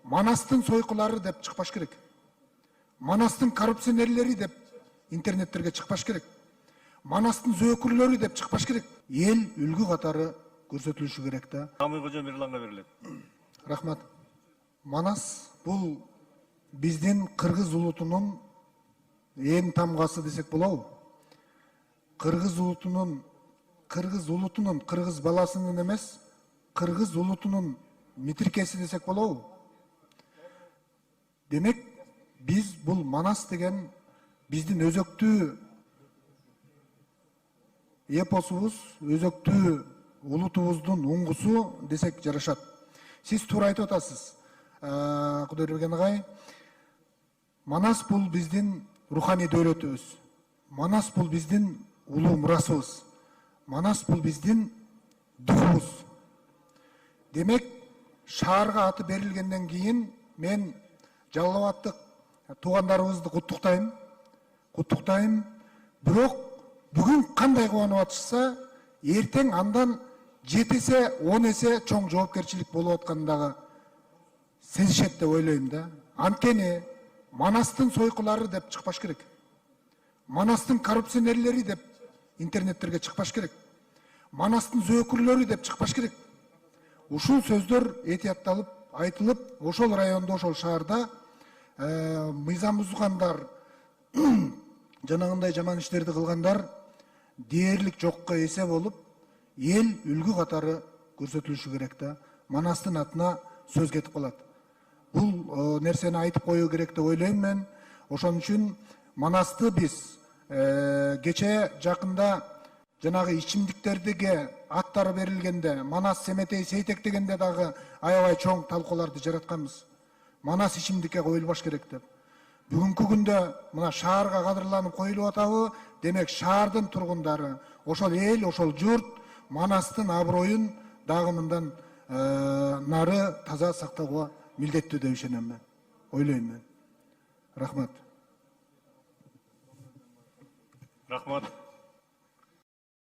Манастын сойкулары деп чыкпаш керек. Манастын коррупционерлери деп интернеттерге чыкпаш керек. Манастын зөөкүрлөрү деп чыкпаш керек. Эл үлгү катары көрсөтүлүшү керек да. Камыйкожо Мирланга берилет. Рахмат. Манас бул биздин кыргыз улутунун эң тамгасы десек болобу? Кыргыз улутунун, кыргыз баласынын эмес, кыргыз улутунун митиркеси десек болобу? Демек, биз бул Манас деген биздин өзөктүү эпосубуз, өзөктүү улутубуздун уңгусу десек жарашат. Сиз туура айтып атасыз, Кудайберген агай. Манас бул биздин руханий дөөлөтүбүз. Манас бул биздин улуу мурасыбыз. Манас бул биздин духубуз. Демек, шаарга аты берилгенден кийин мен Жалал Абадтык туугандарыбызды куттуктайм. Бирок бүгүн кандай кубанып атышса, эртең андан 7 эсе, 10 эсе чоң жоопкерчилик болуп аткандагы сезишет деп ойлойм да. Анткени Манастын сойкулары деп чыкпаш керек. Манастын коррупционерлери деп интернеттерге чыкпаш керек. Манастын зөөкүрлөрү деп чыкпаш керек. Ушул сөздөр этиятталып, айтылып, ошол райондо, ошол шаарда мыйзам бузгандар, жанагындай жаман иштерди кылгандар дээрлик жокко эсе болуп, эл үлгү катары көрсөтүлүшү керек да. Манастын атына сөз кетип калат. Бул нерсени айтып коюу керек деп ойлойм мен. Ошон үчүн Манасты биз кече жакында жанагы ичимдиктерге аттары берилгенде, Манас Семетей Сейтек дегенде дагы аябай чоң талкууларды жаратканбыз. Манас ичимдикке коюлбаш керек деп. Бүгүнкү күндө мына шаарга кадырланып коюлуп атабы, демек шаардын тургундары, ошол эл, ошол журт Манастын аброюн дагы мындан нары таза сактоого милдеттүү деп ишенем мен. Ойлойм мен. Рахмат. Рахмат.